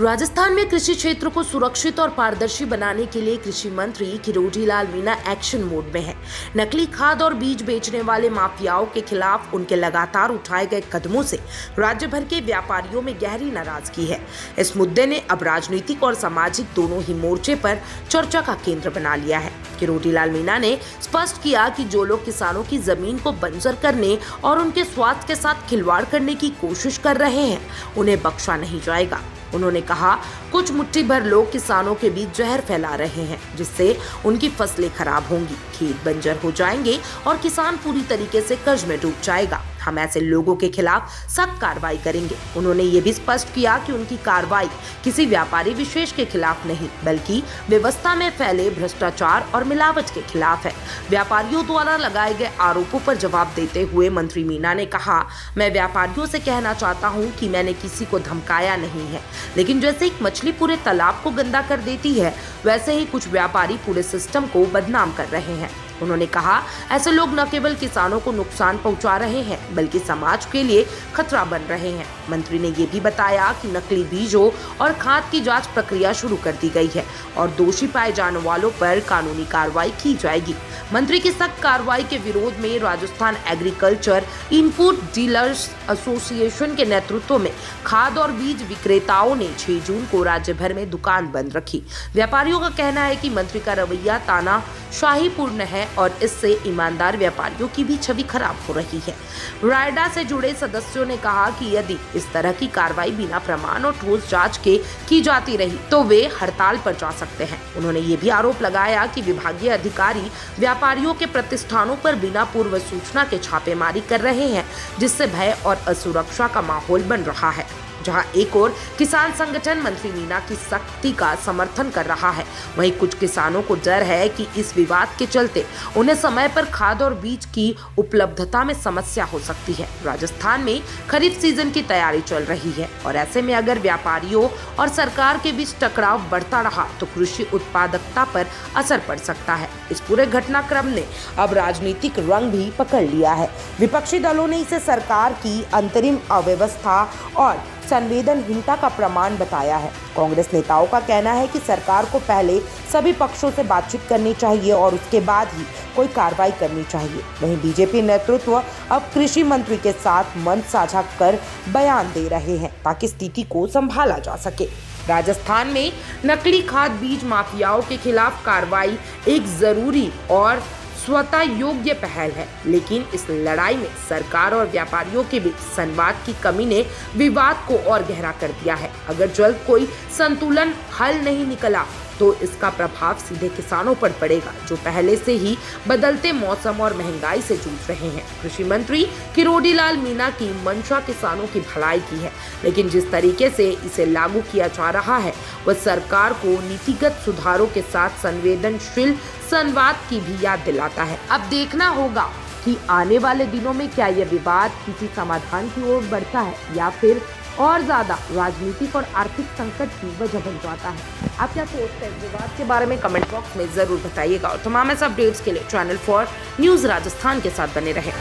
राजस्थान में कृषि क्षेत्र को सुरक्षित और पारदर्शी बनाने के लिए कृषि मंत्री किरोड़ी लाल मीणा एक्शन मोड में हैं। नकली खाद और बीज बेचने वाले माफियाओं के खिलाफ उनके लगातार उठाए गए कदमों से राज्य भर के व्यापारियों में गहरी नाराजगी है। इस मुद्दे ने अब राजनीतिक और सामाजिक दोनों ही मोर्चे पर चर्चा का केंद्र बना लिया है। किरोड़ी लाल मीणा ने स्पष्ट किया कि जो लोग किसानों की जमीन को बंजर करने और उनके स्वास्थ्य के साथ खिलवाड़ करने की कोशिश कर रहे हैं, उन्हें बख्शा नहीं जाएगा। उन्होंने कहा, कुछ मुट्ठी भर लोग किसानों के बीच जहर फैला रहे हैं, जिससे उनकी फसलें खराब होंगी, खेत बंजर हो जाएंगे और किसान पूरी तरीके से कर्ज में डूब जाएगा। हम ऐसे लोगों के खिलाफ सख्त कार्रवाई करेंगे। उन्होंने ये भी स्पष्ट किया कि उनकी कार्रवाई किसी व्यापारी विशेष के खिलाफ नहीं, बल्कि व्यवस्था में फैले भ्रष्टाचार और मिलावट के खिलाफ है। व्यापारियों द्वारा लगाए गए आरोपों पर जवाब देते हुए मंत्री मीणा ने कहा, मैं व्यापारियों से कहना चाहता हूँ कि मैंने किसी को धमकाया नहीं है, लेकिन जैसे एक मछली पूरे तालाब को गंदा कर देती है, वैसे ही कुछ व्यापारी पूरे सिस्टम को बदनाम कर रहे हैं। उन्होंने कहा, ऐसे लोग न केवल किसानों को नुकसान पहुंचा रहे हैं, बल्कि समाज के लिए खतरा बन रहे हैं। मंत्री ने ये भी बताया कि नकली बीजों और खाद की जांच प्रक्रिया शुरू कर दी गई है और दोषी पाए जाने वालों पर कानूनी कार्रवाई की जाएगी। मंत्री की सख्त कार्रवाई के विरोध में Rajasthan agriculture input dealers association के नेतृत्व में खाद और बीज विक्रेताओं ने 6 जून को राज्य भर में दुकान बंद रखी। व्यापारियों का कहना है कि मंत्री का रवैया तानाशाहीपूर्ण है और इससे ईमानदार व्यापारियों की भी छवि खराब हो रही है। रायडा से जुड़े सदस्यों ने कहा कि यदि इस तरह की कार्रवाई बिना प्रमाण और ठोस जांच के की जाती रही तो वे हड़ताल पर जा सकते हैं। उन्होंने ये भी आरोप लगाया कि विभागीय अधिकारी व्यापारियों के प्रतिष्ठानों पर बिना पूर्व सूचना के छापेमारी कर रहे हैं, जिससे भय और असुरक्षा का माहौल बन रहा है। जहां एक और किसान संगठन मंत्री मीणा की सख्ती का समर्थन कर रहा है, वहीं कुछ किसानों को डर है कि इस विवाद के चलते उन्हें समय पर खाद और बीज की उपलब्धता में समस्या हो सकती है। राजस्थान में खरीफ सीजन की तैयारी चल रही है और ऐसे में अगर व्यापारियों और सरकार के बीच टकराव बढ़ता रहा तो कृषि उत्पादकता पर असर पड़ सकता है। इस पूरे घटनाक्रम ने अब राजनीतिक रंग भी पकड़ लिया है। विपक्षी दलों ने इसे सरकार की अंतरिम अव्यवस्था और संवेदनहीनता का प्रमाण बताया है। कांग्रेस नेताओं का कहना है कि सरकार को पहले सभी पक्षों से बातचीत करनी चाहिए और उसके बाद ही कोई कार्रवाई करनी चाहिए। वहीं बीजेपी नेतृत्व अब कृषि मंत्री के साथ मंच साझा कर बयान दे रहे हैं ताकि स्थिति को संभाला जा सके। राजस्थान में नकली खाद बीज माफियाओं के खिलाफ कार्रवाई एक जरूरी और स्वतः योग्य पहल है, लेकिन इस लड़ाई में सरकार और व्यापारियों के बीच संवाद की कमी ने विवाद को और गहरा कर दिया है। अगर जल्द कोई संतुलन हल नहीं निकला तो इसका प्रभाव सीधे किसानों पर पड़ेगा, जो पहले से ही बदलते मौसम और महंगाई से जूझ रहे हैं। कृषि मंत्री किरोड़ी लाल मीणा की मंशा किसानों की भलाई की है, लेकिन जिस तरीके से इसे लागू किया जा रहा है वह सरकार को नीतिगत सुधारों के साथ संवेदनशील संवाद की भी याद दिलाता है। अब देखना होगा कि आने वाले दिनों में क्या यह विवाद किसी समाधान की ओर बढ़ता है या फिर और ज्यादा राजनीतिक और आर्थिक संकट की वजह बन जाता है। आप क्या सोचते हैं इस विवाद के बारे में? कमेंट बॉक्स में जरूर बताइएगा और तमाम ऐसे अपडेट्स के लिए चैनल 4 न्यूज़ राजस्थान के साथ बने रहें।